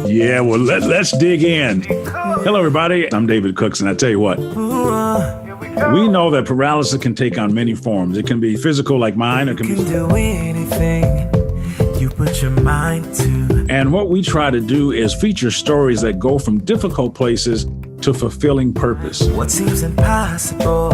Yeah, well, let's dig in. Hello, everybody. I'm David Cooks, and I tell you what, we know that paralysis can take on many forms. It can be physical, like mine. It can be do anything you put your mind to. And what we try to do is feature stories that go from difficult places to fulfilling purpose. What seems impossible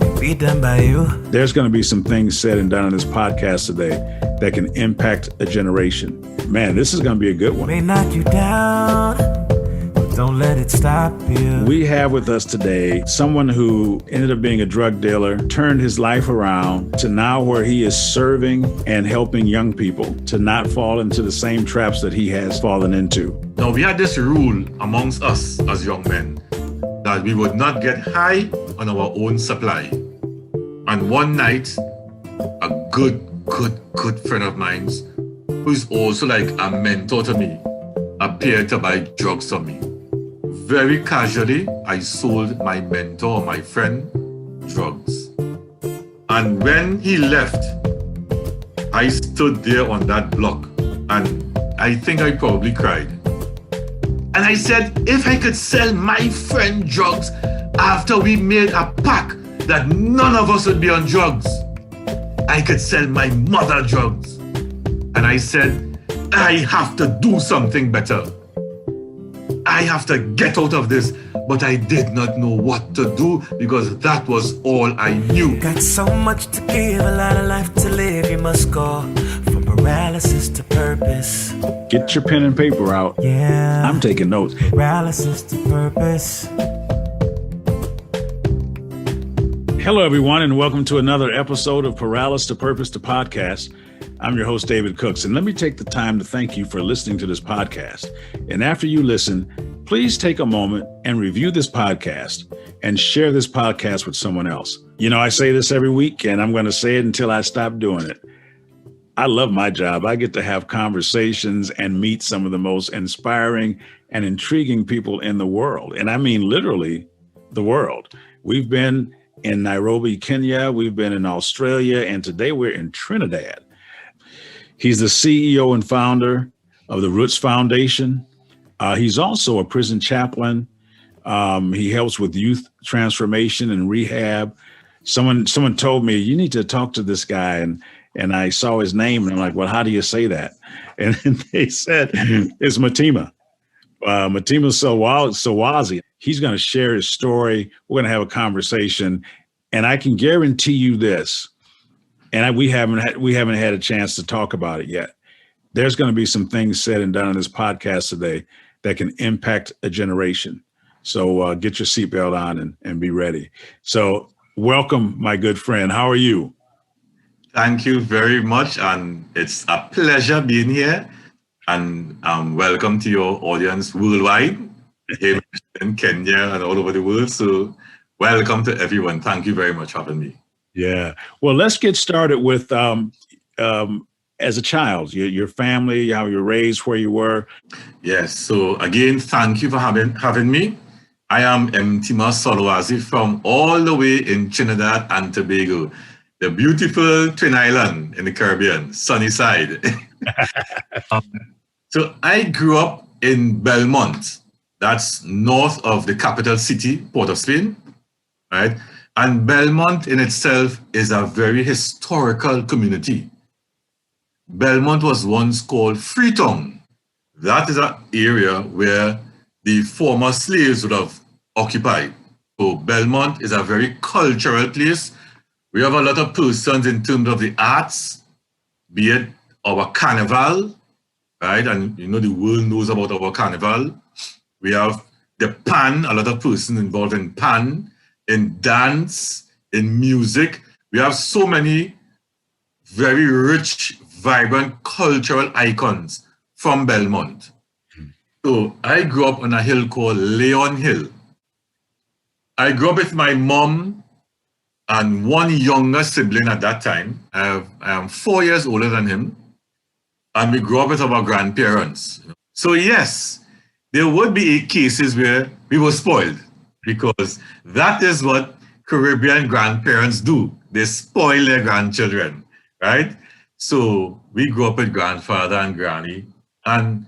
can be done by you. There's going to be some things said and done in this podcast today that can impact a generation. Man, this is going to be a good one. May knock you down, but don't let it stop you. We have with us today someone who ended up being a drug dealer, turned his life around to now where he is serving and helping young people to not fall into the same traps that he has fallen into. Now, we had this rule amongst us as young men that we would not get high on our own supply. And one night, a good friend of mine, who's also like a mentor to me, appeared to buy drugs from me. Very casually, I sold my mentor, my friend, drugs. And when he left, I stood there on that block and I think I probably cried. And I said, if I could sell my friend drugs after we made a pact that none of us would be on drugs, I could sell my mother drugs. And I said, I have to do something better. I have to get out of this, but I did not know what to do because that was all I knew. Got so much to give, a lot of life to live. You must go from paralysis to purpose. Get your pen and paper out. Yeah, I'm taking notes. Paralysis to purpose. Hello, everyone, and welcome to another episode of Paralysis to Purpose, the podcast. I'm your host, David Cooks, and let me take the time to thank you for listening to this podcast. And after you listen, please take a moment and review this podcast and share this podcast with someone else. You know, I say this every week, and I'm going to say it until I stop doing it. I love my job. I get to have conversations and meet some of the most inspiring and intriguing people in the world. And I mean, literally, the world. We've been in Nairobi, Kenya. We've been in Australia, and today we're in Trinidad. He's the CEO and founder of the Roots Foundation. He's also a prison chaplain. He helps with youth transformation and rehab. Someone told me, you need to talk to this guy. And I saw his name and I'm like, well, how do you say that? And they said, it's Mtima. Mtima Solwazi. He's going to share his story. We're going to have a conversation. And I can guarantee you this. And we haven't had a chance to talk about it yet. There's going to be some things said and done on this podcast today that can impact a generation. So get your seatbelt on and be ready. So welcome, my good friend. How are you? Thank you very much. And it's a pleasure being here. And welcome to your audience worldwide, in Kenya and all over the world. So welcome to everyone. Thank you very much for having me. Yeah. Well, let's get started with as a child, your family, how you were raised, where you were. Yes. So again, thank you for having me. I am Mtima Solwazi from all the way in Trinidad and Tobago, the beautiful Twin Island in the Caribbean, sunny side. So I grew up in Belmont. That's north of the capital city, Port of Spain, right? And Belmont in itself is a very historical community. Belmont was once called Freetown. That is an area where the former slaves would have occupied. So Belmont is a very cultural place. We have a lot of persons in terms of the arts, be it our carnival, right? And you know, the world knows about our carnival. We have the pan, a lot of persons involved in pan, in dance, in music. We have so many very rich, vibrant cultural icons from Belmont. So I grew up on a hill called Leon Hill. I grew up with my mom and one younger sibling at that time. I am 4 years older than him. And we grew up with our grandparents. So yes, there would be cases where we were spoiled, because that is what Caribbean grandparents do. They spoil their grandchildren, right? So we grew up with grandfather and granny. And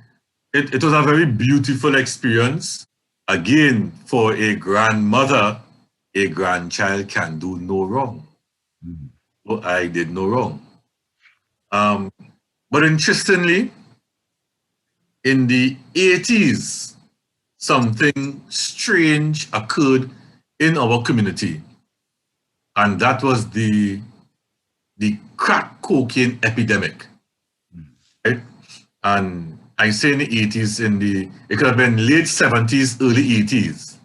it was a very beautiful experience. Again, for a grandmother, a grandchild can do no wrong. So I did no wrong. But interestingly, in the 80s, something strange occurred in our community. And that was the crack cocaine epidemic. Right? And I say in the 80s, it could have been late 70s, early 80s.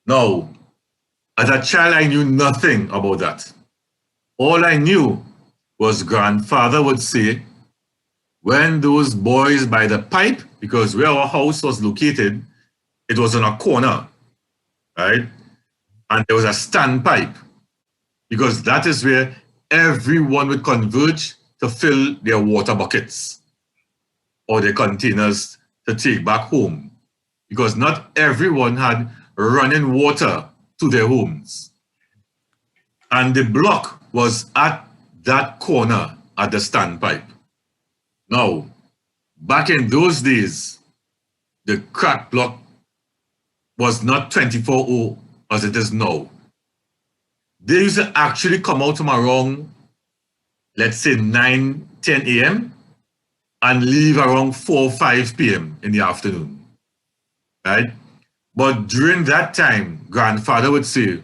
Now, as a child, I knew nothing about that. All I knew was grandfather would say, when those boys by the pipe, because where our house was located, it was on a corner, right? And there was a standpipe, because that is where everyone would converge to fill their water buckets or their containers to take back home, because not everyone had running water to their homes. And the block was at that corner at the standpipe. Now, back in those days, the crack block was not 24/0 as it is now. They used to actually come out from around, let's say 9, 10 a.m. and leave around 4, 5 p.m. in the afternoon, right? But during that time, grandfather would say,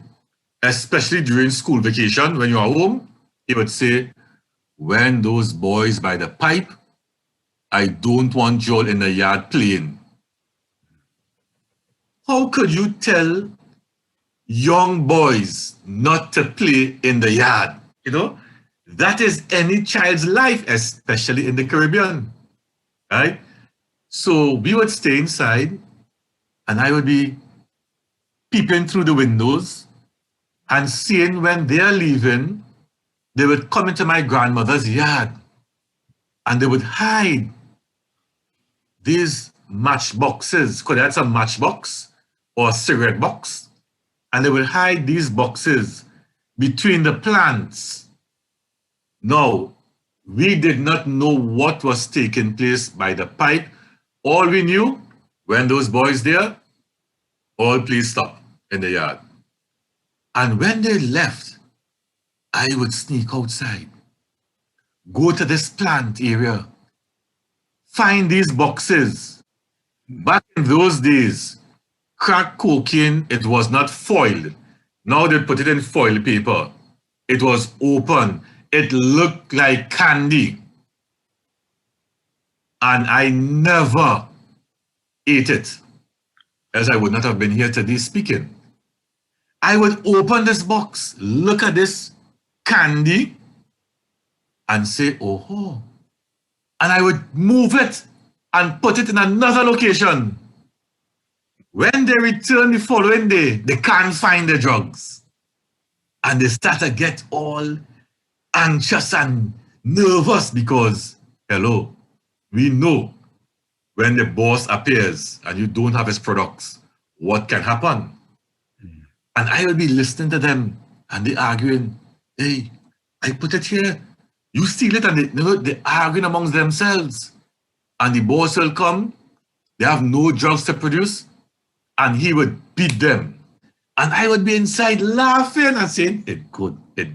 especially during school vacation, when you are home, he would say, when those boys by the pipe, I don't want you all in the yard playing. How could you tell young boys not to play in the yard? You know, that is any child's life, especially in the Caribbean, right? So we would stay inside and I would be peeping through the windows and seeing when they're leaving, they would come into my grandmother's yard and they would hide these matchboxes, because that's a matchbox or a cigarette box, and they would hide these boxes between the plants. Now, we did not know what was taking place by the pipe. All we knew, when those boys there, all please stop in the yard. And when they left, I would sneak outside, go to this plant area, find these boxes. Back in those days, crack cocaine, it was not foiled. Now they put it in foil paper. It was open. It looked like candy. And I never ate it, else I would not have been here today speaking. I would open this box, look at this candy, and say, oh, and I would move it and put it in another location. When they return the following day, they can't find the drugs. And they start to get all anxious and nervous because, hello, we know when the boss appears and you don't have his products, what can happen? And I will be listening to them and they arguing, hey, I put it here, you steal it, and they're arguing amongst themselves. And the boss will come, they have no drugs to produce, and he would beat them. And I would be inside laughing and saying, it's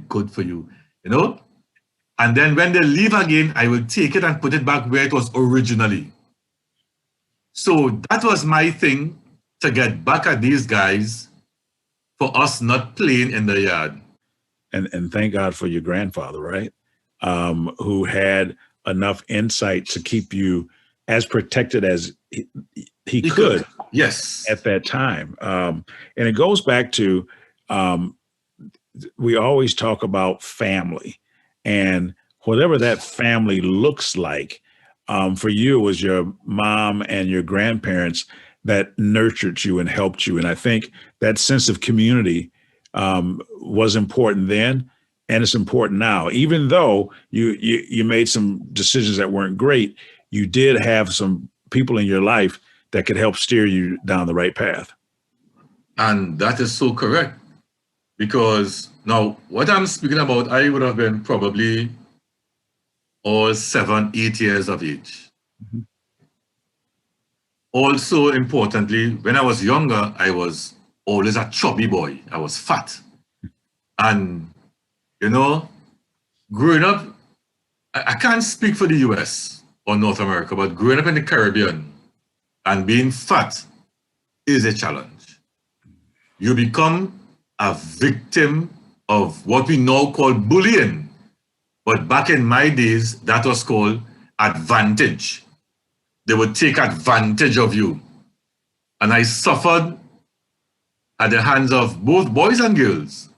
good for you, you know? And then when they leave again, I will take it and put it back where it was originally. So that was my thing, to get back at these guys for us not playing in the yard. And thank God for your grandfather, right? Who had enough insight to keep you as protected as he could. Yes. At that time. And it goes back to, we always talk about family, and whatever that family looks like. For you, it was your mom and your grandparents that nurtured you and helped you. And I think that sense of community was important then, and it's important now. Even though you made some decisions that weren't great, you did have some people in your life that could help steer you down the right path. And that is so correct. Because now what I'm speaking about, I would have been probably all 7, 8 years of age. Mm-hmm. Also, importantly, when I was younger, I was always a chubby boy. I was fat. And, you know, growing up, I can't speak for the US or North America, but growing up in the Caribbean and being fat is a challenge. You become a victim of what we now call bullying. But back in my days, that was called advantage. They would take advantage of you. And I suffered at the hands of both boys and girls.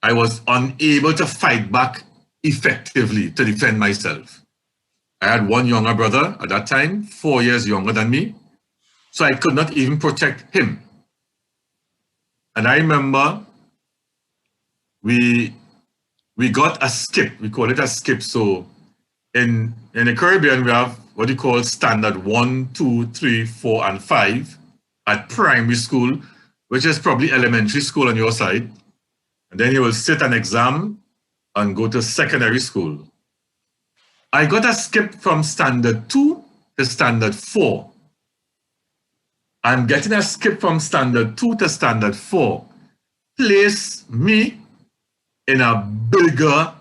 I was unable to fight back effectively to defend myself. I had one younger brother at that time, 4 years younger than me, so I could not even protect him. And I remember we got a skip, we call it a skip. So in the Caribbean, we have what you call standard 1, 2, 3, 4, and 5 at primary school, which is probably elementary school on your side. And then you will sit an exam and go to secondary school. I got a skip from standard 2 to standard 4. I'm getting a skip from standard 2 to standard 4. Place me in a bigger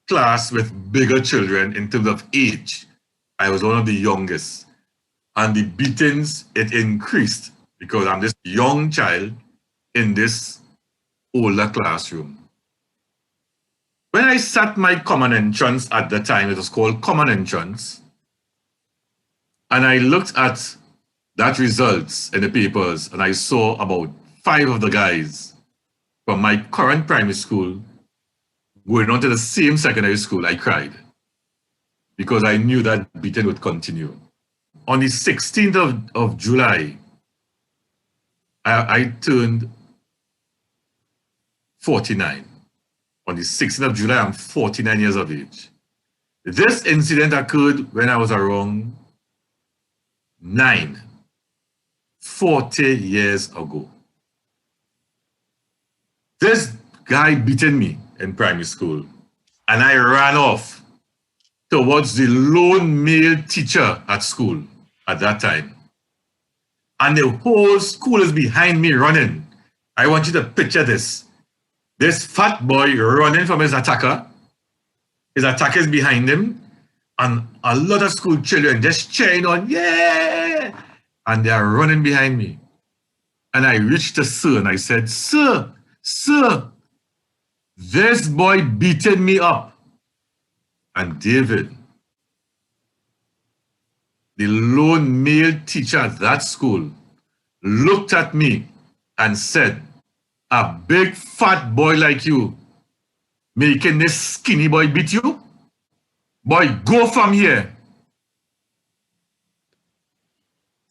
class with bigger children in terms of age. I was one of the youngest. And the beatings, it increased because I'm this young child in this older classroom. When I sat my common entrance at the time, it was called common entrance, and I looked at that results in the papers, and I saw about 5 of the guys from my current primary school going on to the same secondary school. I cried because I knew that beating would continue. On the 16th of July, I turned 49. On the 16th of July, I'm 49 years of age. This incident occurred when I was around 9, 40 years ago. This guy beaten me in primary school, and I ran off towards the lone male teacher at school at that time. And the whole school is behind me running. I want you to picture this. This fat boy running from his attacker. His attacker is behind him. And a lot of school children just cheering on, yeah! And they are running behind me. And I reached the sir and I said, sir, this boy beaten me up. And David, the lone male teacher at that school, looked at me and said, a big fat boy like you making this skinny boy beat you? Boy, go from here.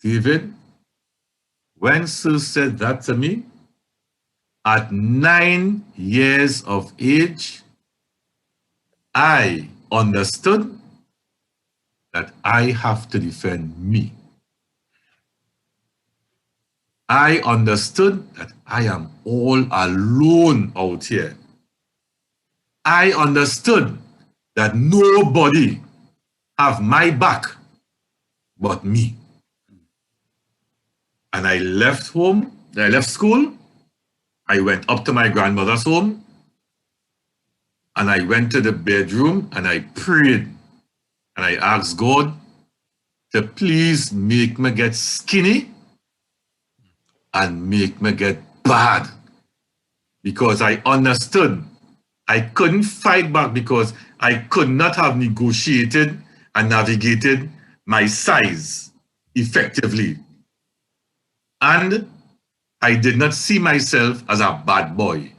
David, when Sir said that to me, at 9 years of age, I understood that I have to defend me. I understood that I am all alone out here. I understood that nobody have my back but me. And I left home, I left school, I went up to my grandmother's home, and I went to the bedroom and I prayed and I asked God to please make me get skinny and make me get bad, because I understood I couldn't fight back because I could not have negotiated and navigated my size effectively. And I did not see myself as a bad boy.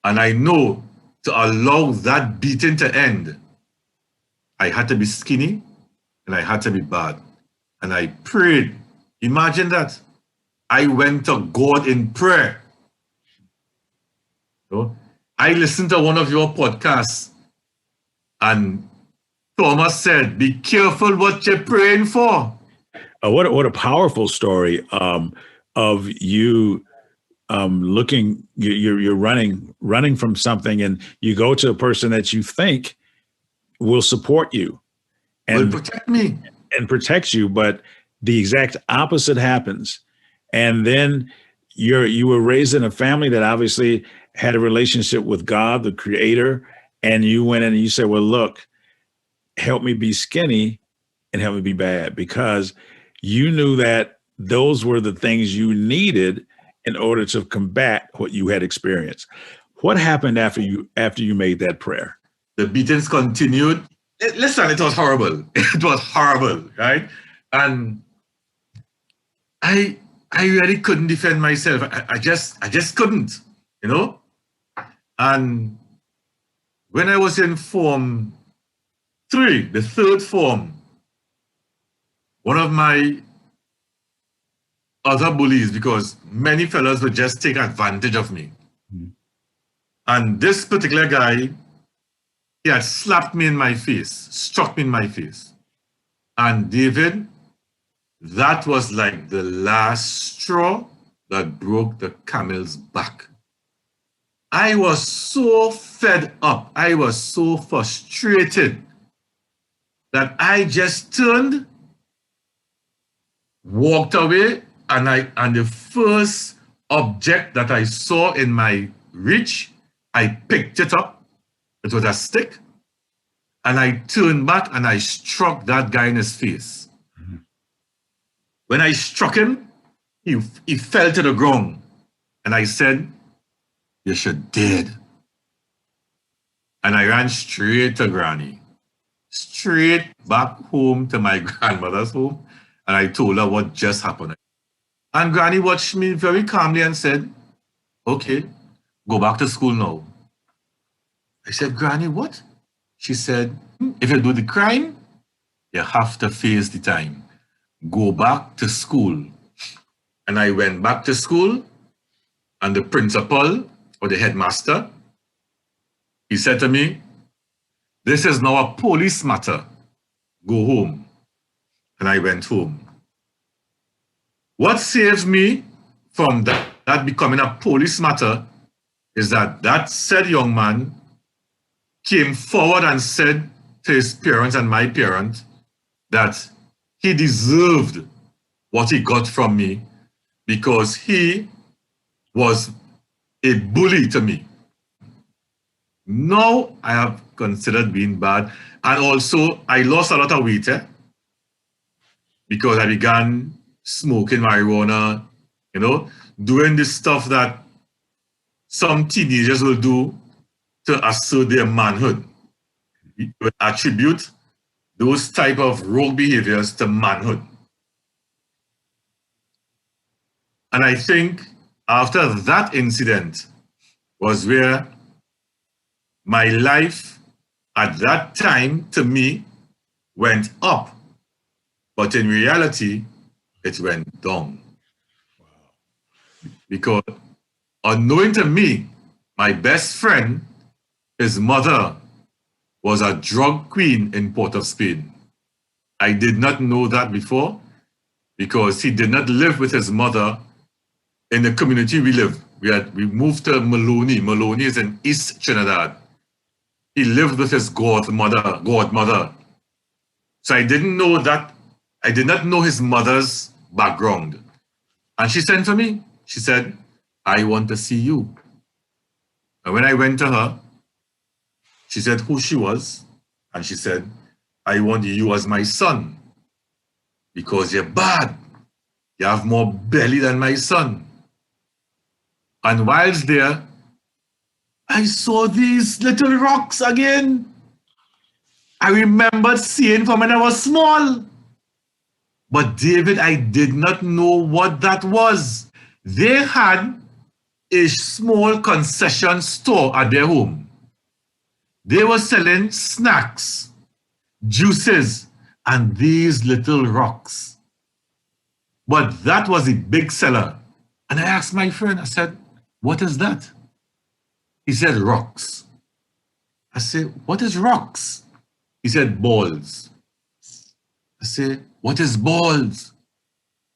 And I know to allow that beating to end, I had to be skinny and I had to be bad. And I prayed. Imagine that. I went to God in prayer. So I listened to one of your podcasts and Thomas said, be careful what you're praying for. What a powerful story of you looking, you're running from something, and you go to a person that you think will support you and will protect me and protects you, but the exact opposite happens. And then you were raised in a family that obviously had a relationship with God, the creator, and you went in and you said, well, look, help me be skinny and help me be bad, because you knew that those were the things you needed in order to combat what you had experienced. What happened after you made that prayer? The beatings continued. Listen, it was horrible. It was horrible, right? And I really couldn't defend myself. I just couldn't, you know? And when I was in Form 3, the third form, one of my other bullies, because many fellows would just take advantage of me. Mm. And this particular guy, he had slapped me in my face, struck me in my face. And David, that was like the last straw that broke the camel's back. I was so fed up, I was so frustrated that I just turned, walked away, and the first object that I saw in my reach, I picked it up. It was a stick. And I turned back and I struck that guy in his face. Mm-hmm. When I struck him, he fell to the ground. And I said, you should dead. And I ran straight to Granny. Straight back home to my grandmother's home. And I told her what just happened. And Granny watched me very calmly and said, okay, go back to school now. I said, Granny, what? She said, if you do the crime, you have to face the time. Go back to school. And I went back to school, and the principal or the headmaster, he said to me, this is now a police matter. Go home. And I went home. What saves me from that becoming a police matter is that said young man came forward and said to his parents and my parents that he deserved what he got from me because he was a bully to me. Now I have considered being bad, and also I lost a lot of weight because I began smoking marijuana, you know, doing this stuff that some teenagers will do to assert their manhood. We would attribute those type of rogue behaviors to manhood. And I think after that incident was where my life at that time, to me, went up. But in reality, it went down. Because unknowing to me, my best friend, his mother was a drug queen in Port of Spain. I did not know that before because he did not live with his mother in the community we live. We moved to Maloney. Maloney is in East Trinidad. He lived with his godmother. So I didn't know that. I did not know his mother's background. And she sent for me. She said, I want to see you. And when I went to her, she said who she was. And she said, I want you as my son because you're bad. You have more belly than my son. And whilst there, I saw these little rocks again. I remembered seeing from when I was small. But David, I did not know what that was. They had a small concession store at their home. They were selling snacks, juices, and these little rocks. But that was a big seller. And I asked my friend, I said, what is that? He said, rocks. I said, what is rocks? He said, balls. I said, what is balls?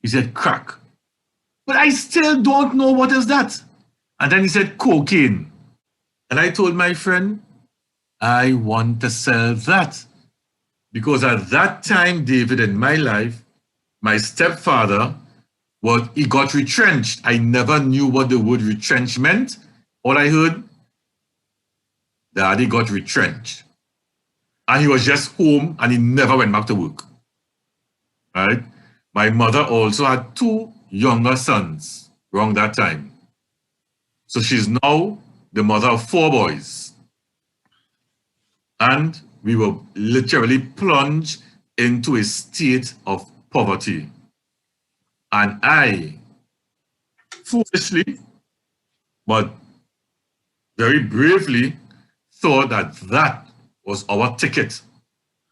He said, crack. But I still don't know what is that. And then he said, cocaine. And I told my friend, I want to sell that. Because at that time, David, in my life, my stepfather, he got retrenched. I never knew what the word retrench meant. All I heard, Daddy got retrenched. And he was just home and he never went back to work. Right? My mother also had 2 younger sons around that time. So she's now the mother of 4 boys. And we were literally plunged into a state of poverty. And I, foolishly, but very bravely, thought that was our ticket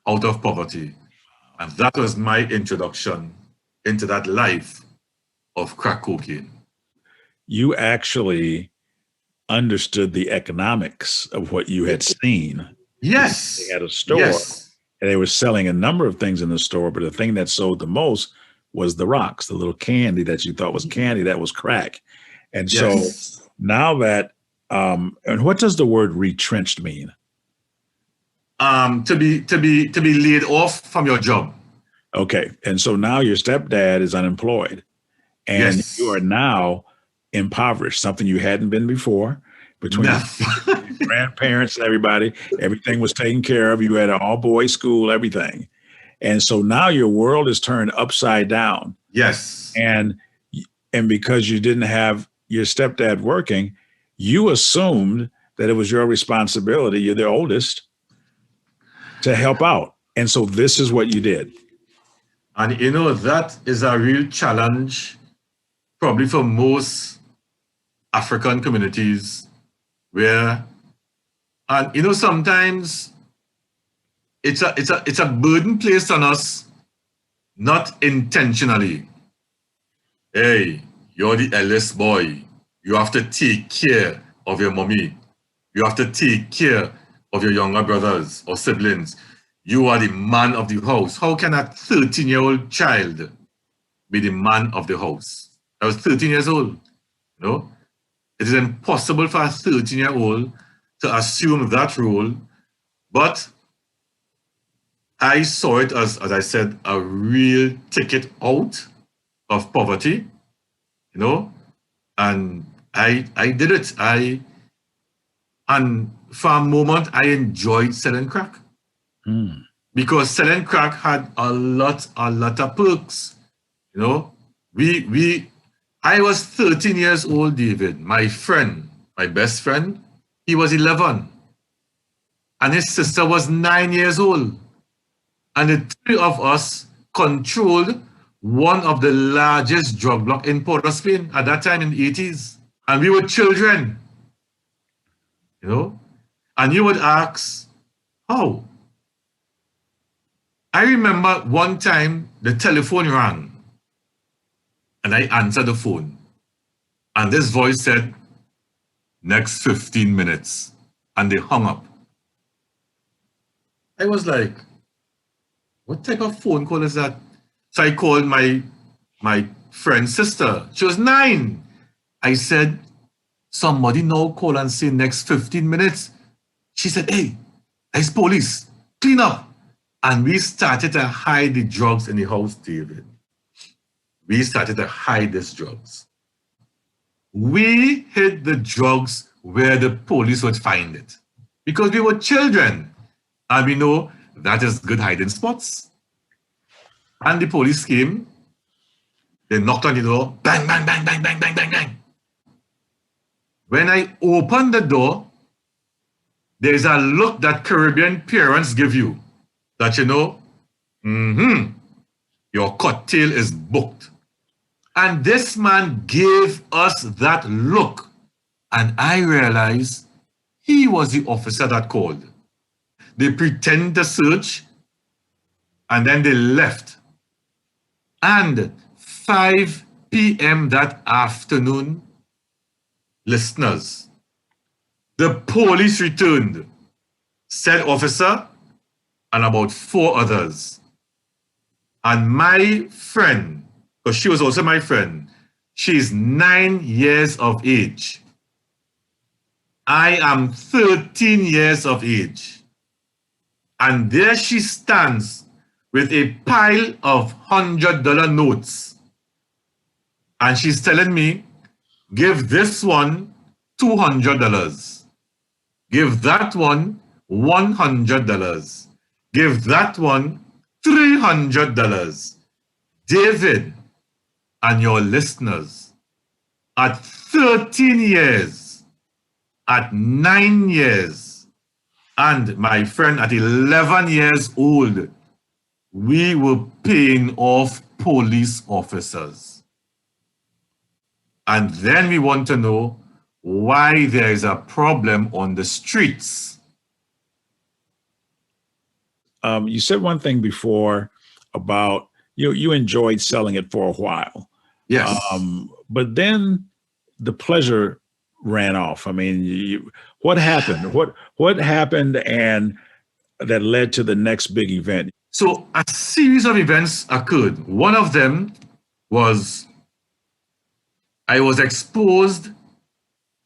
out of poverty. And that was my introduction into that life of crack cocaine. You actually understood the economics of what you had seen. Yes. They had a store, yes. and they were selling a number of things in the store, but the thing that sold the most was the rocks, the little candy that you thought was candy, that was crack. And Yes. so now that, and what does the word retrenched mean? To be laid off from your job. Okay. And so now your stepdad is unemployed, and Yes. you are now impoverished, something you hadn't been before. Between your grandparents and everybody, everything was taken care of. You had an all-boys school, everything. And so now your world is turned upside down. Yes. And because you didn't have your stepdad working, you assumed that it was your responsibility, you're the oldest, to help out. And so this is what you did. And you know, that is a real challenge, probably for most African communities, where, and you know, sometimes it's a burden placed on us, not intentionally. Hey, you're the eldest boy. You have to take care of your mommy. You have to take care of your younger brothers or siblings. You are the man of the house. How can a 13-year-old child be the man of the house? I was 13 years old. You know, it is impossible for a 13-year-old to assume that role. But I saw it as I said, a real ticket out of poverty, you know, and I did it. And for a moment, I enjoyed selling crack. Because selling crack had a lot of perks. You know, I was 13 years old, David. My friend, my best friend, he was 11. And his sister was 9 years old. And the 3 of us controlled one of the largest drug block in Port of Spain at that time in the 80s. And we were children, you know? And you would ask, how? I remember one time the telephone rang and I answered the phone. And this voice said, next 15 minutes. And they hung up. I was like, what type of phone call is that? So I called my friend's sister. She was 9. I said, somebody now call and say next 15 minutes. She said, hey, it's police. Clean up. And we started to hide the drugs in the house, David. We started to hide these drugs. We hid the drugs where the police would find it. Because we were children. And we know that is good hiding spots. And the police came. They knocked on the door. Bang, bang, bang, bang, bang, bang, bang, bang. When I opened the door, there's a look that Caribbean parents give you. That you know, your cocktail is booked. And this man gave us that look. And I realized he was the officer that called. They pretend to search, and then they left. And 5 p.m. that afternoon, listeners, the police returned, said officer, and about 4 others. And my friend, because she was also my friend, she's 9 years of age. I am 13 years of age. And there she stands with a pile of $100 notes. And she's telling me, give this one $200. Give that one $100. Give that one $300. David and your listeners, at 13 years, at 9 years, and my friend at 11 years old, we were paying off police officers. And then we want to know why there is a problem on the streets. You said one thing before about you enjoyed selling it for a while. Yes. But then the pleasure ran off. I mean, what happened? What happened and that led to the next big event? So a series of events occurred. One of them was I was exposed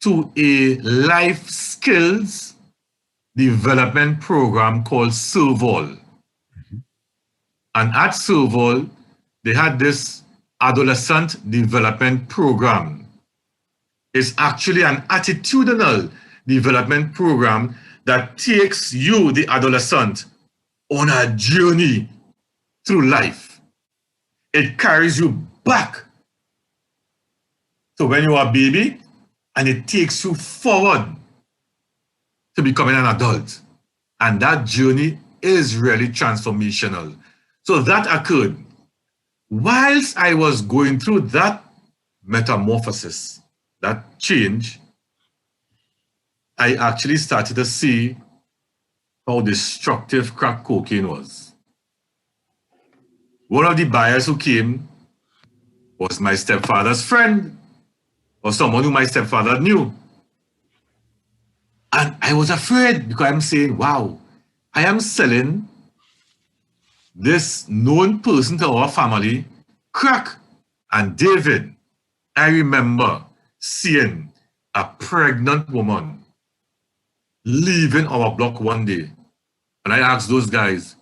to a life skills development program called Solwazi. And at Solwazi, they had this adolescent development program. It's actually an attitudinal development program that takes you, the adolescent, on a journey through life. It carries you back to when you are a baby, and it takes you forward to becoming an adult. And that journey is really transformational. So that occurred. Whilst I was going through that metamorphosis, that change, I actually started to see how destructive crack cocaine was. One of the buyers who came was my stepfather's friend, or someone who my stepfather knew. And I was afraid because I'm saying, wow, I am selling this known person to our family crack. And David, I remember seeing a pregnant woman leaving our block one day. And I asked those guys,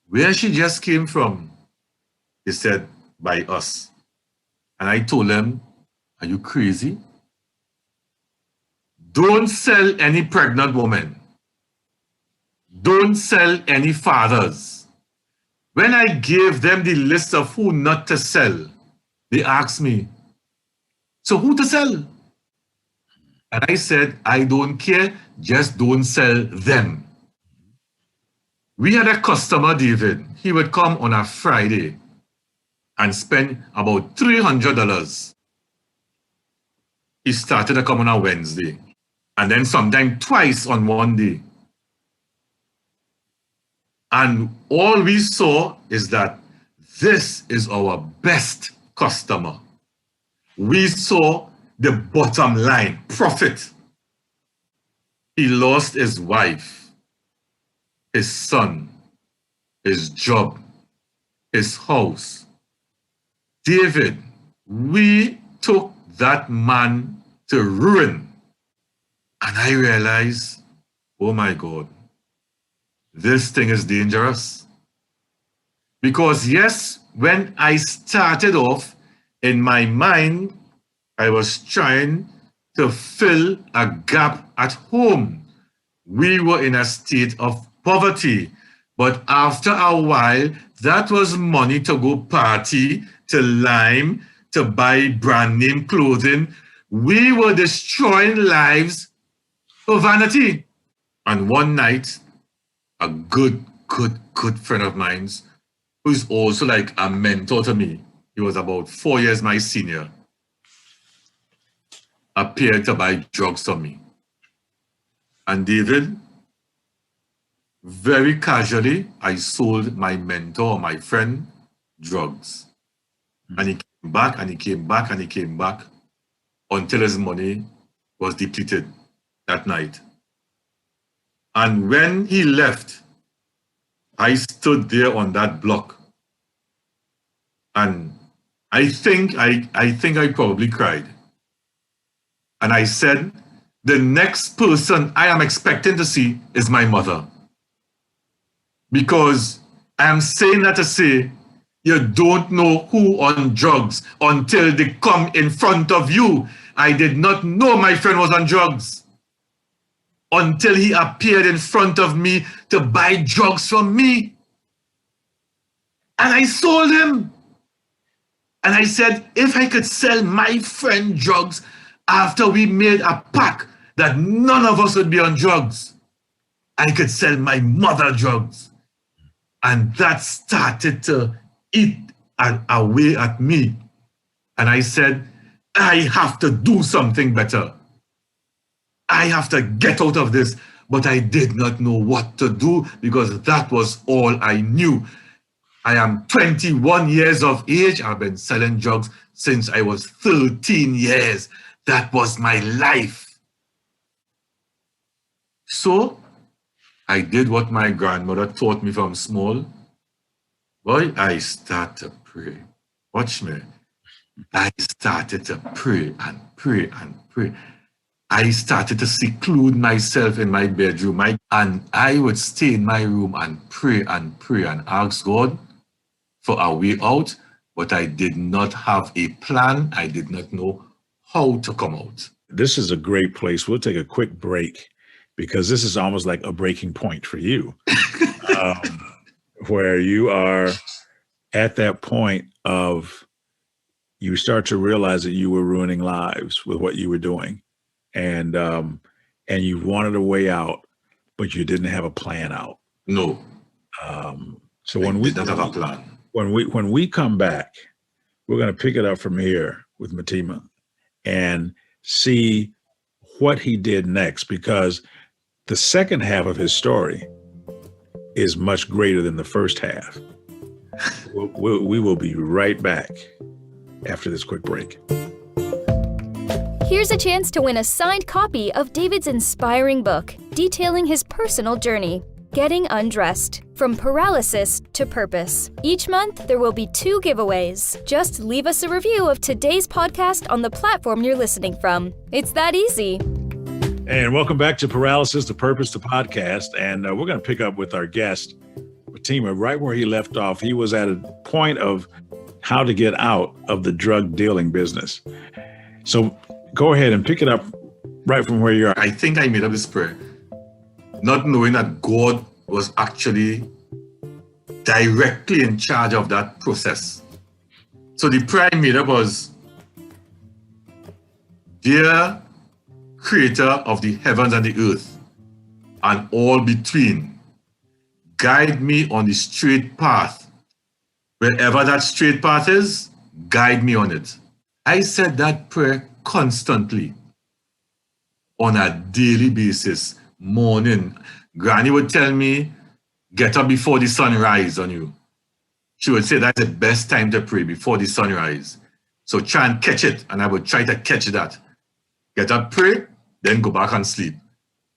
where she just came from? They said, by us. And I told them, are you crazy? Don't sell any pregnant woman. Don't sell any fathers. When I gave them the list of who not to sell, they asked me, so who to sell? And I said, I don't care, just don't sell them. We had a customer, David. He would come on a Friday and spend about $300. He started to come on a Wednesday, and then sometimes twice on one day. And all we saw is that this is our best customer. We saw the bottom line, profit. He lost his wife, his son, his job, his house. David, we took that man to ruin. And I realized, oh my God, this thing is dangerous. Because yes, when I started off, in my mind, I was trying to fill a gap at home. We were in a state of poverty. But after a while, that was money to go party, to Lime, to buy brand name clothing. We were destroying lives for vanity. And one night, a good friend of mine, who is also like a mentor to me, he was about 4 years my senior, appeared to buy drugs from me. And David, very casually, I sold my mentor, my friend, drugs. And he came back, and he came back, and he came back until his money was depleted that night. And when he left, I stood there on that block. And I think I probably cried. And I said, the next person I am expecting to see is my mother. Because I am saying that to say, you don't know who on drugs until they come in front of you. I did not know my friend was on drugs until he appeared in front of me to buy drugs from me. And I sold him. And I said, if I could sell my friend drugs after we made a pact that none of us would be on drugs, I could sell my mother drugs. And that started to eat away at me. And I said, I have to do something better. I have to get out of this. But I did not know what to do because that was all I knew. I am 21 years of age. I've been selling drugs since I was 13 years. That was my life. So I did what my grandmother taught me from small. Boy, I started to pray. Watch me. I started to pray and pray and pray. I started to seclude myself in my bedroom. And I would stay in my room and pray and ask God for a way out, but I did not have a plan. I did not know how to come out. This is a great place. We'll take a quick break because this is almost like a breaking point for you, where you are at that point of you start to realize that you were ruining lives with what you were doing, and you wanted a way out, but you didn't have a plan out. No. So when we did not have a plan. When we come back, we're going to pick it up from here with Mtima and see what he did next, because the second half of his story is much greater than the first half. We will be right back after this quick break. Here's a chance to win a signed copy of David's inspiring book detailing his personal journey, Getting Undressed, from Paralysis to Purpose. Each month, there will be 2 giveaways. Just leave us a review of today's podcast on the platform you're listening from. It's that easy. And welcome back to Paralysis to Purpose, the podcast. And we're going to pick up with our guest, Mtima, right where he left off. He was at a point of how to get out of the drug dealing business. So go ahead and pick it up right from where you are. I think I made up this prayer, not knowing that God was actually directly in charge of that process. So the prayer I made up was, dear creator of the heavens and the earth and all between, guide me on the straight path. Wherever that straight path is, guide me on it. I said that prayer constantly on a daily basis. Morning, Granny would tell me, get up before the sun rise on you. She would say that's the best time to pray, before the sun rise. So try and catch it, and I would try to catch that. Get up, pray, then go back and sleep.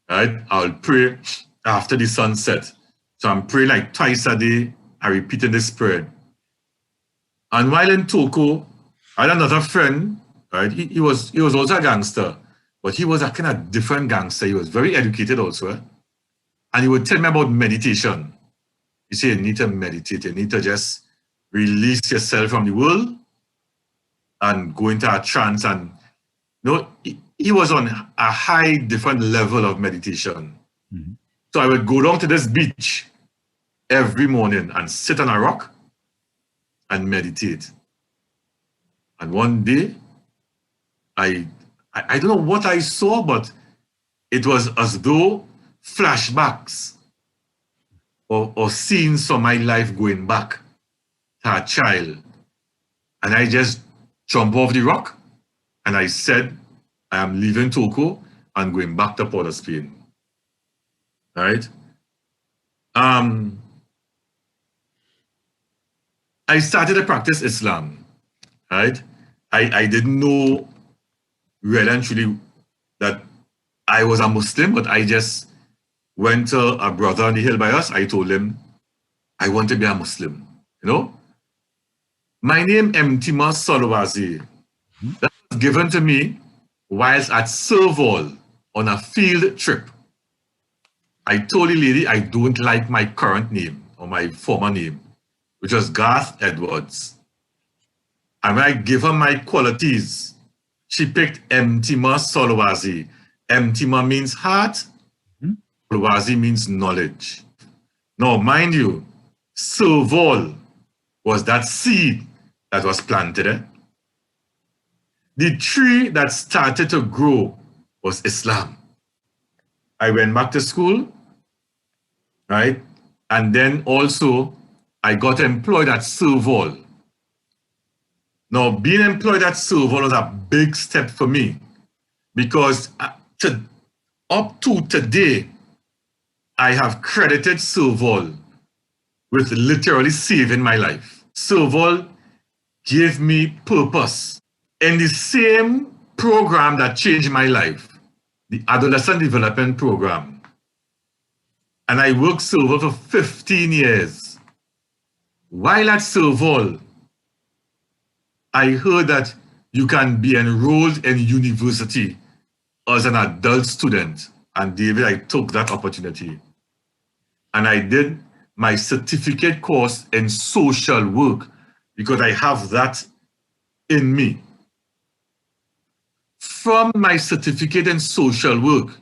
Right? I'll pray after the sun set. So I'm praying like twice a day. I repeated this prayer. And while in Toko, I had another friend, right? He was also a gangster. But he was a kind of different gangster. He was very educated also. And he would tell me about meditation. He said, you need to meditate. You need to just release yourself from the world and go into a trance. And he was on a high, different level of meditation. Mm-hmm. So I would go down to this beach every morning and sit on a rock and meditate. And one day, I don't know what I saw, but it was as though flashbacks or scenes from my life going back to a child. And I just jumped off the rock and I said, I am leaving Toko and going back to Port of Spain. All right? I started to practice Islam. Right? I didn't know really and truly that I was a Muslim, but I just went to a brother on the hill by us. I told him, I want to be a Muslim, My name, Mtima Solwazi, that was given to me whilst at Serval on a field trip. I told the lady I don't like my current name or my former name. which was Garth Edwards. And when I gave her my qualities, she picked Mtima Solwazi. Mtima means heart, Solwazi means knowledge. Now, mind you, Serval was that seed that was planted. The tree that started to grow was Islam. I went back to school, right? And then also, I got employed at Serval. Now, being employed at Serval was a big step for me because up to today, I have credited Serval with literally saving my life. Serval gave me purpose. In the same program that changed my life, the Adolescent Development Program, and I worked Serval for 15 years. While at Serval, I heard that you can be enrolled in university as an adult student. And David, I took that opportunity. And I did my certificate course in social work because I have that in me. From my certificate in social work,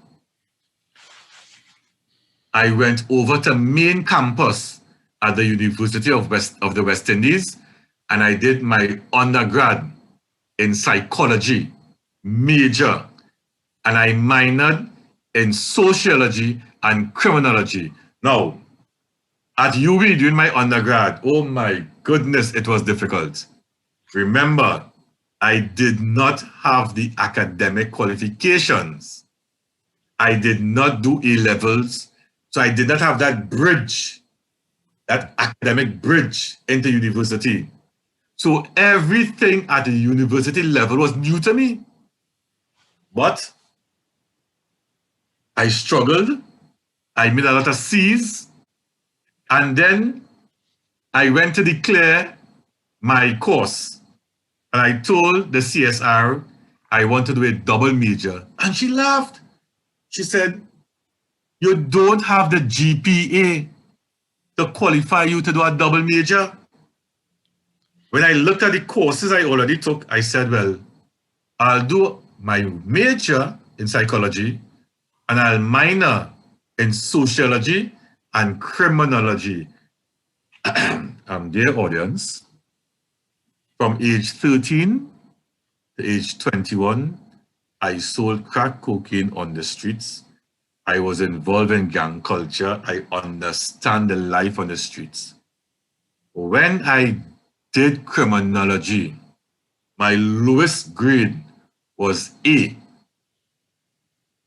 I went over to main campus at the University of the West Indies, and I did my undergrad in psychology, major, and I minored in sociology and criminology. Now, at UW during my undergrad, oh my goodness, it was difficult. Remember, I did not have the academic qualifications. I did not do A-levels, so I did not have that bridge, that academic bridge into university. So everything at the university level was new to me. But I struggled. I made a lot of C's. And then I went to declare my course. And I told the CSR I want to do a double major. And she laughed. She said, "You don't have the GPA to qualify you to do a double major." When I looked at the courses I already took, I said, well, I'll do my major in psychology and I'll minor in sociology and criminology. Dear audience, from age 13 to age 21, I sold crack cocaine on the streets. I was involved in gang culture. I understand the life on the streets. When I did criminology, my lowest grade was A.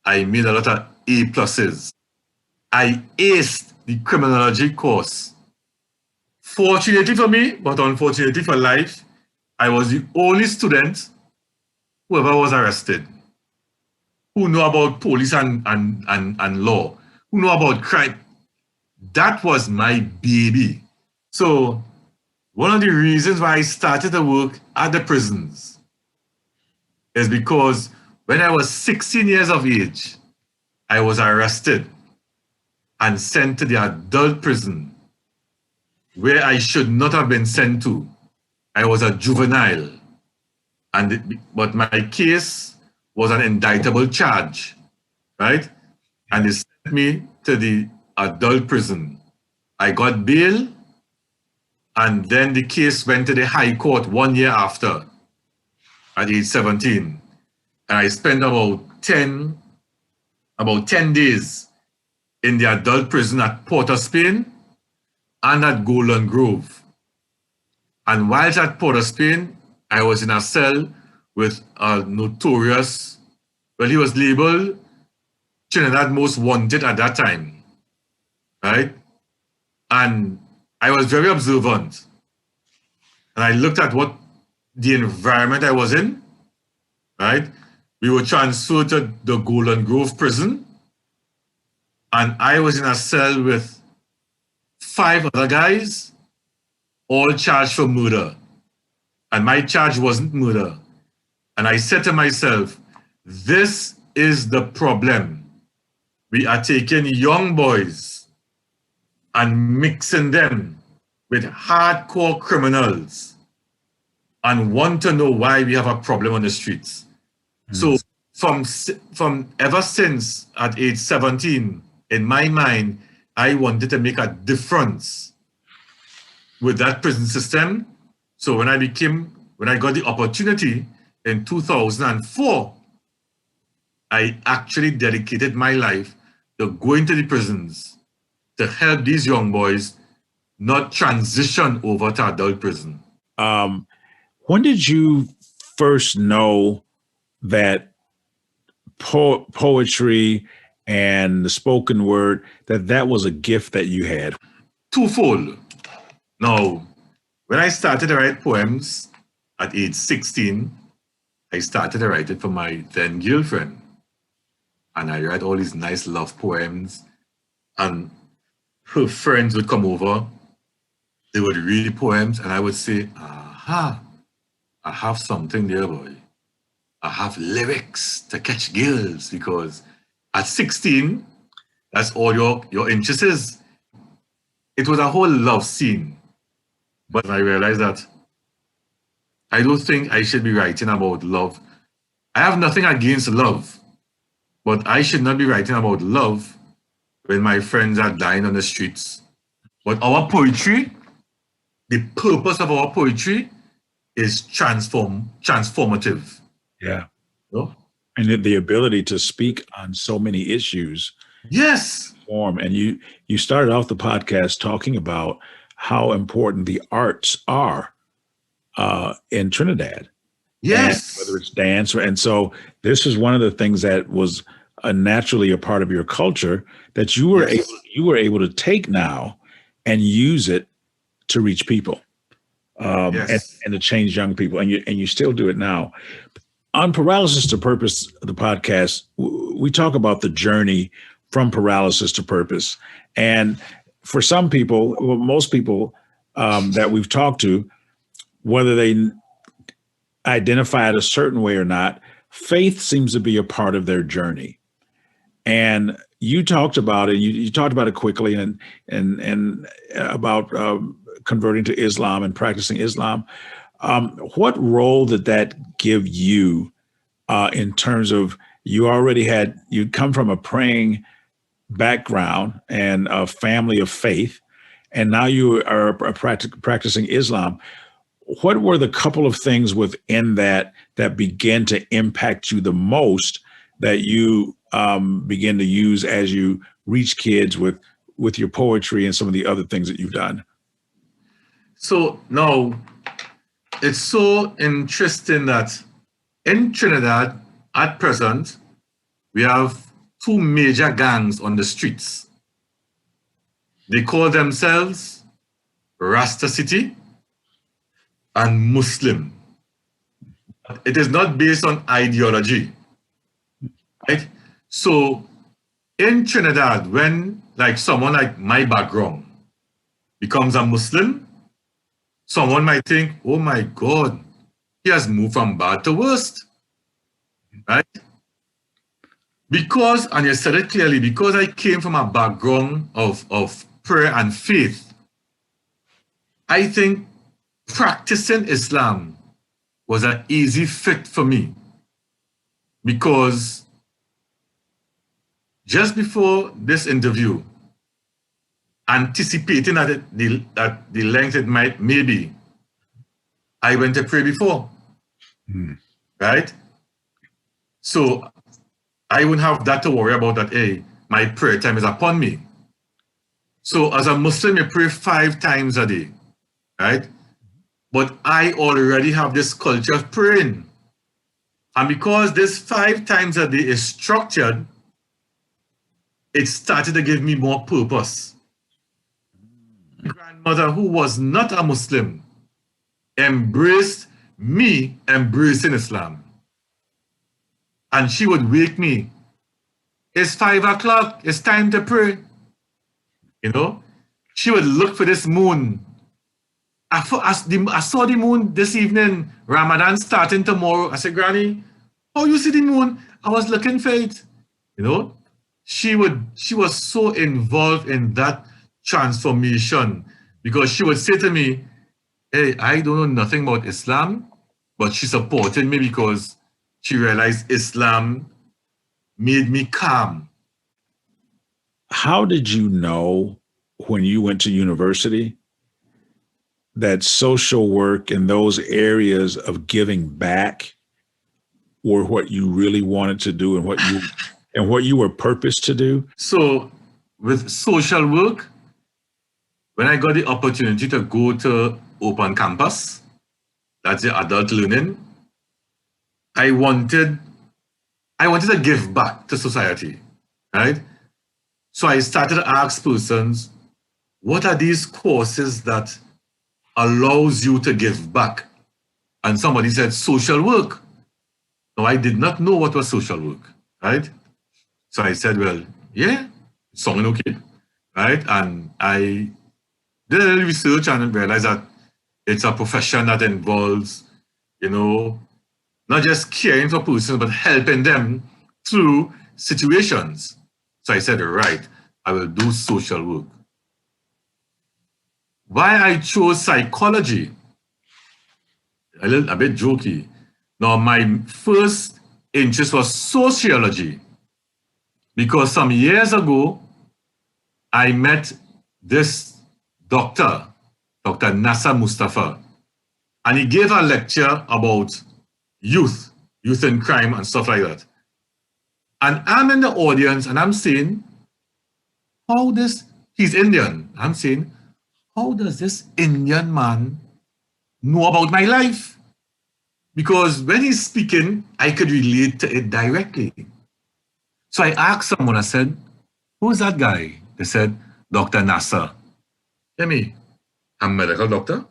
I made a lot of A pluses. I aced the criminology course. Fortunately for me, but unfortunately for life, I was the only student who ever was arrested, who know about police and law, who know about crime. That was my baby. So one of the reasons why I started to work at the prisons is because when I was 16 years of age, I was arrested and sent to the adult prison where I should not have been sent to. I was a juvenile, but my case was an indictable charge, right? And they sent me to the adult prison. I got bail, and then the case went to the High Court 1 year after, at age 17. And I spent about 10 days in the adult prison at Port of Spain and at Golden Grove. And whilst at Port of Spain, I was in a cell with a notorious, well, he was labeled Trinidad Most Wanted at that time, right? And I was very observant. And I looked at what the environment I was in, right? We were transferred to the Golden Grove prison. And I was in a cell with 5 other guys, all charged for murder. And my charge wasn't murder. And I said to myself, this is the problem. We are taking young boys and mixing them with hardcore criminals and want to know why we have a problem on the streets. So from ever since at age 17, in my mind, I wanted to make a difference with that prison system. So when I got the opportunity in 2004, I actually dedicated my life to going to the prisons to help these young boys not transition over to adult prison. When did you first know that poetry and the spoken word, that was a gift that you had? Twofold. Now, when I started to write poems at age 16, I started to write it for my then girlfriend. And I write all these nice love poems, and her friends would come over, they would read the poems, and I would say, aha, I have something there, boy. I have lyrics to catch girls, because at 16, that's all your interest is. It was a whole love scene. But I realized that I don't think I should be writing about love. I have nothing against love, but I should not be writing about love when my friends are dying on the streets. But our poetry, the purpose of our poetry is transformative. Yeah. You know? And the ability to speak on so many issues. Yes. And you started off the podcast talking about how important the arts are in Trinidad. Yes. And whether it's dance and so this is one of the things that was naturally a part of your culture that you were able to take now and use it to reach people and to change young people, and you still do it now. On Paralysis to Purpose, the podcast, we talk about the journey from paralysis to purpose. And for some people, well, most people that we've talked to, whether they identify it a certain way or not, faith seems to be a part of their journey. And you talked about it. You talked about it quickly, and about converting to Islam and practicing Islam. What role did that give you in terms of you'd come from a praying background and a family of faith, and now you are practicing Islam? What were the couple of things within that began to impact you the most that you begin to use as you reach kids with your poetry and some of the other things that you've done? So now, it's so interesting that in Trinidad at present, we have two major gangs on the streets. They call themselves Rasta City and Muslim. It is not based on ideology, right? So in Trinidad, when someone like my background becomes a Muslim, someone might think, oh my God, he has moved from bad to worst, right? Because, and you said it clearly, because I came from a background of prayer and faith, I think practicing Islam was an easy fit for me, because just before this interview, anticipating that the length it may be, I went to pray before, right? So I wouldn't have that to worry about, that, hey, my prayer time is upon me. So as a Muslim, you pray 5 times a day, right? But I already have this culture of praying. And because this 5 times a day is structured, it started to give me more purpose. My grandmother, who was not a Muslim, embraced me embracing Islam. And she would wake me. It's 5 o'clock, it's time to pray. You know, she would look for this moon. I saw the moon this evening, Ramadan starting tomorrow. I said, Granny, how you see the moon? I was looking for it. You know, she was so involved in that transformation, because she would say to me, hey, I don't know nothing about Islam, but she supported me because she realized Islam made me calm. How did you know when you went to university that social work and those areas of giving back were what you really wanted to do and what you were purposed to do? So with social work, when I got the opportunity to go to open campus, that's the adult learning, I wanted to give back to society, right? So I started to ask persons, what are these courses that allows you to give back? And somebody said social work. No, I did not know what was social work, right? So I said, well, yeah, it's something okay, right? And I did a little research and realized that it's a profession that involves, not just caring for persons, but helping them through situations. So I said, right, I will do social work. Why I chose psychology, a bit jokey. Now, my first interest was sociology, because some years ago, I met this doctor, Dr. Nasser Mustafa, and he gave a lecture about youth in crime and stuff like that. And I'm in the audience and I'm saying, he's Indian. I'm saying, how does this Indian man know about my life? Because when he's speaking, I could relate to it directly. So I asked someone, I said, who's that guy? They said, Dr. Nasser. Tell me, I'm a medical doctor?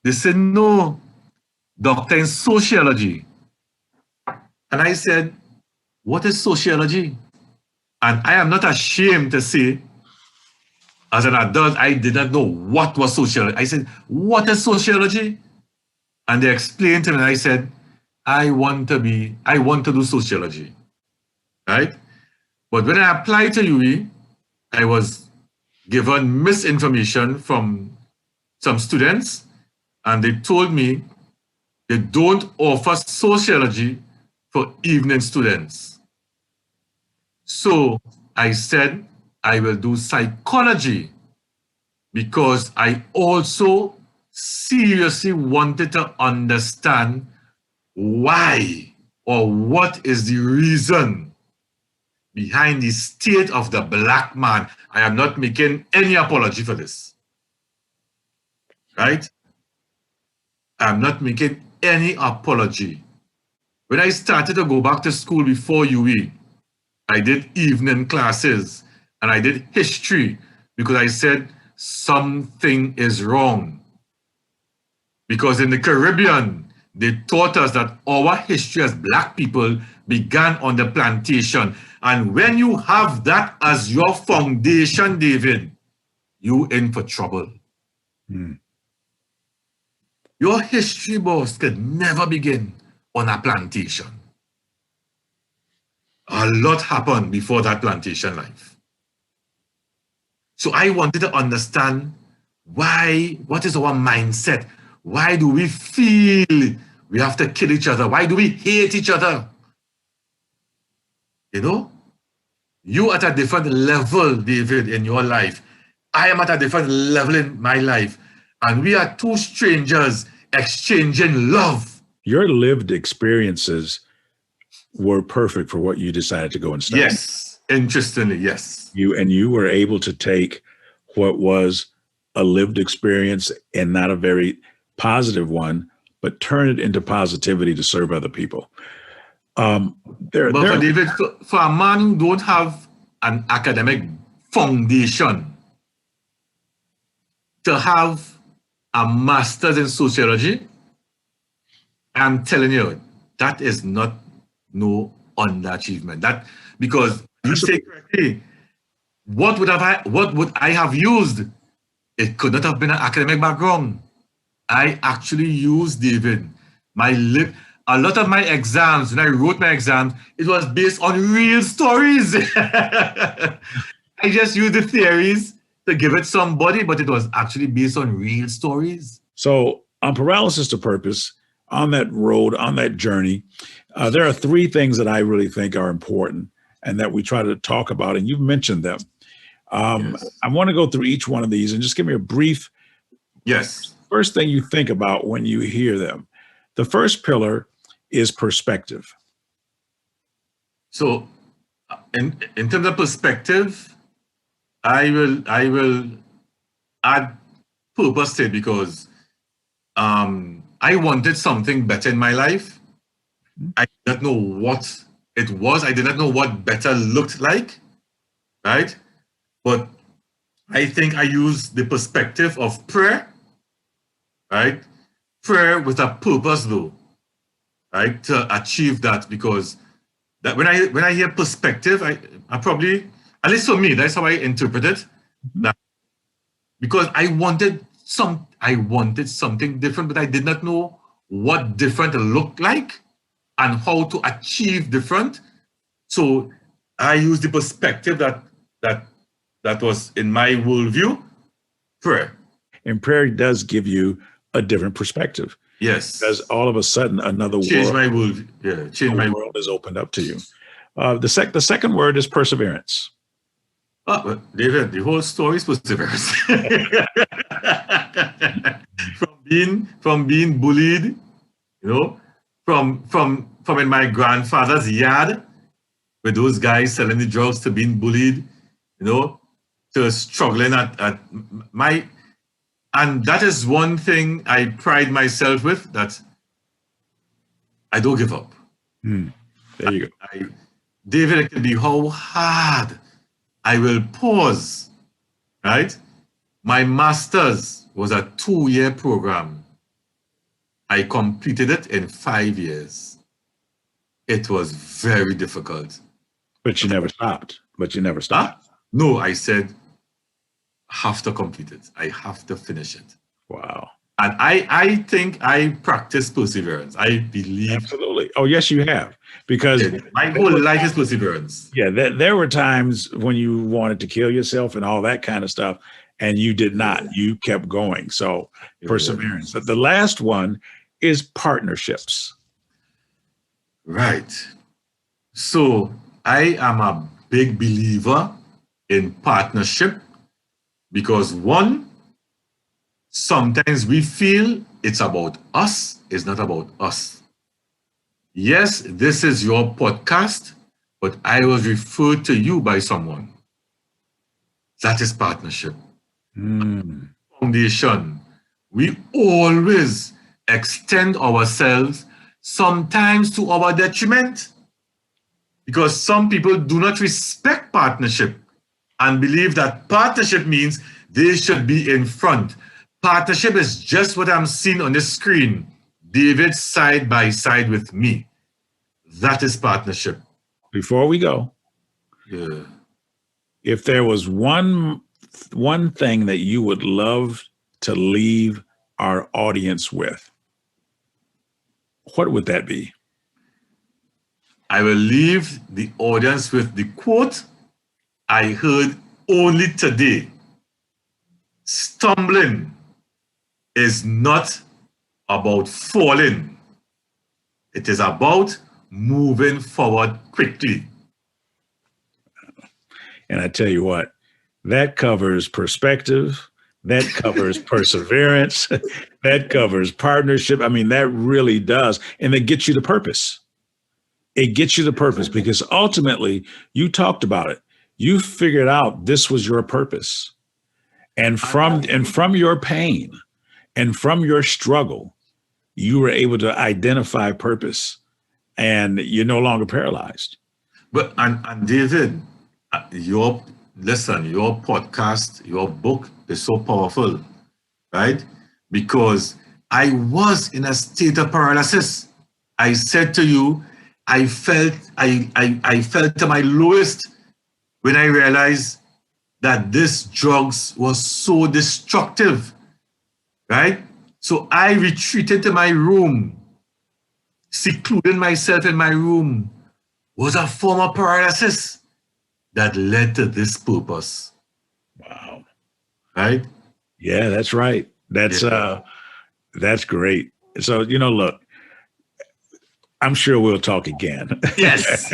They said, no, doctor in sociology. And I said, what is sociology? And I am not ashamed to say, as an adult, I did not know what was sociology. I said, what is sociology? And they explained to me, and I said, I want to do sociology, right? But when I applied to UE, I was given misinformation from some students, and they told me they don't offer sociology for evening students. So I said, I will do psychology, because I also seriously wanted to understand why, or what is the reason behind the state of the black man. I am not making any apology for this, right? I'm not making any apology. When I started to go back to school before UE, I did evening classes and I did history, because I said something is wrong. Because in the Caribbean, they taught us that our history as black people began on the plantation. And when you have that as your foundation, David, you in for trouble. Your history, boss, could never begin on a plantation. A lot happened before that plantation life. So I wanted to understand what is our mindset? Why do we feel we have to kill each other? Why do we hate each other? You at a different level, David, in your life. I am at a different level in my life. And we are two strangers exchanging love. Your lived experiences were perfect for what you decided to go and study. Yes, interestingly, yes. You were able to take what was a lived experience and not a very positive one, but turn it into positivity to serve other people. But for David, for a man who don't have an academic foundation, to have a master's in sociology, I'm telling you, that is not no underachievement. That, because you say correctly, what would I have used? It could not have been an academic background. I actually used, David, a lot of my exams, when I wrote my exams, it was based on real stories. I just used the theories to give it somebody, but it was actually based on real stories. So on Paralysis to Purpose, on that road, on that journey, there are three things that I really think are important and that we try to talk about, and you've mentioned them. Yes. I want to go through each one of these and just give me a brief. Yes. First thing you think about when you hear them. The first pillar is perspective. So in terms of perspective, I will add purpose to it because I wanted something better in my life. I did not know what it was. I did not know what better looked like, right? But I think I used the perspective of prayer, right? Prayer with a purpose though, right? To achieve that, because that when I hear perspective, I probably, at least for me, that's how I interpret it. That because I wanted something different, but I did not know what different looked like and how to achieve different. So I used the perspective that was in my worldview, prayer. And prayer does give you a different perspective. Yes. Because all of a sudden another Change world, my world. Yeah, change my world is opened up to you. The second word is perseverance. Oh, but David, the whole story is perseverance. from being bullied, from in my grandfather's yard with those guys selling the drugs, to being bullied, to struggling at my, and that is one thing I pride myself with, that I don't give up. There you go. David, it can be how hard. I will pause, right? My master's was a 2-year program. I completed it in 5 years. It was very difficult. But you never stopped. No, I said, have to complete it. I have to finish it. Wow. And I think I practice perseverance. I believe. Absolutely. Oh, yes, you have. Because my whole life is perseverance. Yeah, there were times when you wanted to kill yourself and all that kind of stuff, and you did not. You kept going. So perseverance. But the last one is partnerships. Right. So I am a big believer in partnership because one, sometimes we feel it's about us, it's not about us. Yes, this is your podcast, but I was referred to you by someone. That is partnership. Foundation. We always extend ourselves, sometimes to our detriment, because some people do not respect partnership and believe that partnership means they should be in front. Partnership is just what I'm seeing on the screen. David side by side with me. That is partnership. Before we go, if there was one thing that you would love to leave our audience with, what would that be? I will leave the audience with the quote I heard only today. Stumbling is not about falling. It is about moving forward quickly. And I tell you what, that covers perspective, that covers perseverance, that covers partnership. I mean, that really does. And it gets you the purpose. It gets you the purpose because ultimately you talked about it. You figured out this was your purpose. And from your pain and from your struggle, you were able to identify purpose and you're no longer paralyzed. But and David, your podcast, your book is so powerful, right? Because I was in a state of paralysis. I said to you, I felt to my lowest when I realized that this drugs was so destructive, right? So I retreated to my room, secluding myself in my room was a form of paralysis that led to this purpose. Wow. right? Yeah, that's right. That's great. So, look, I'm sure we'll talk again. Yes.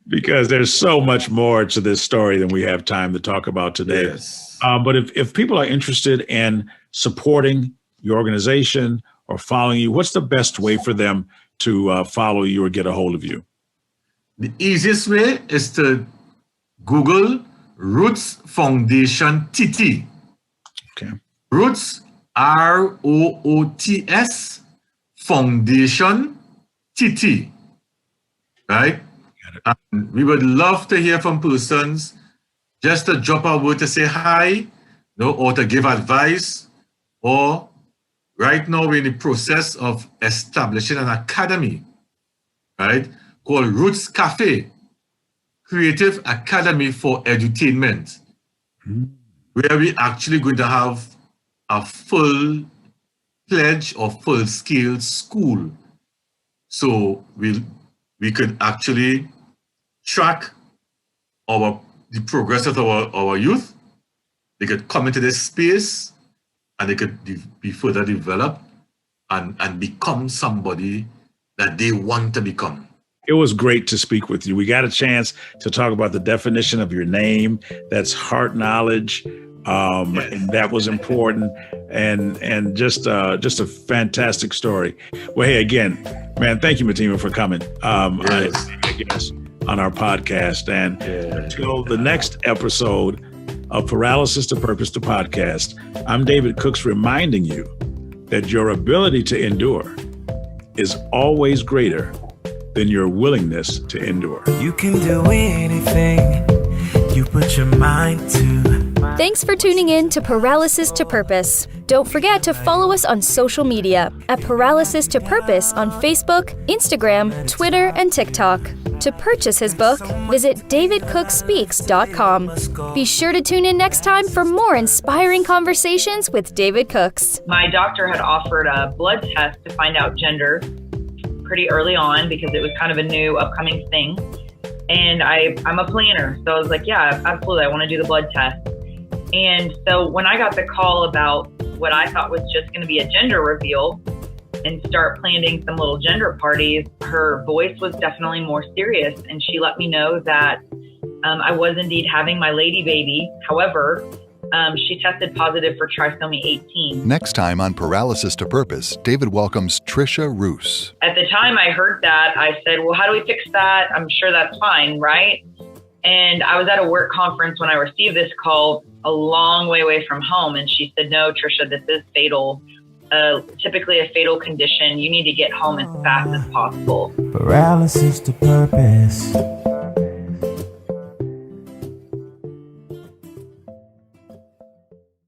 Because there's so much more to this story than we have time to talk about today. Yes. But if people are interested in supporting your organization or following you, what's the best way for them to follow you or get a hold of you? The easiest way is to Google Roots Foundation TT. Okay. Roots, ROOTS, Foundation TT. Right? And we would love to hear from persons just to drop a word to say hi, or to give advice, or right now we're in the process of establishing an academy, right, called Roots Cafe, Creative Academy for Edutainment, where we actually going to have a full pledge or full scale school. So we could actually track the progress of our youth. They could come into this space and they could be further developed and become somebody that they want to become. It was great to speak with you. We got a chance to talk about the definition of your name. That's heart knowledge. And that was important and just a fantastic story. Well, hey, again, man, thank you, Mtima, for coming. I guess on our podcast. And until the next episode of Paralysis to Purpose, the podcast, I'm David Cooks, reminding you that your ability to endure is always greater than your willingness to endure. You can do anything you put your mind to. Thanks for tuning in to Paralysis to Purpose. Don't forget to follow us on social media at Paralysis to Purpose on Facebook, Instagram, Twitter, and TikTok. To purchase his book, visit davidcookspeaks.com. Be sure to tune in next time for more inspiring conversations with David Cooks. My doctor had offered a blood test to find out gender pretty early on because it was kind of a new upcoming thing. And I'm a planner. So I was like, yeah, absolutely. I want to do the blood test. And so when I got the call about what I thought was just going to be a gender reveal and start planning some little gender parties, her voice was definitely more serious. And she let me know that I was indeed having my lady baby. However, she tested positive for trisomy 18. Next time on Paralysis to Purpose, David welcomes Trisha Roos. At the time I heard that, I said, well, how do we fix that? I'm sure that's fine, right? And I was at a work conference when I received this call a long way away from home. And she said, no, Trisha, this is fatal. Typically a fatal condition. You need to get home as fast as possible. Paralysis to purpose.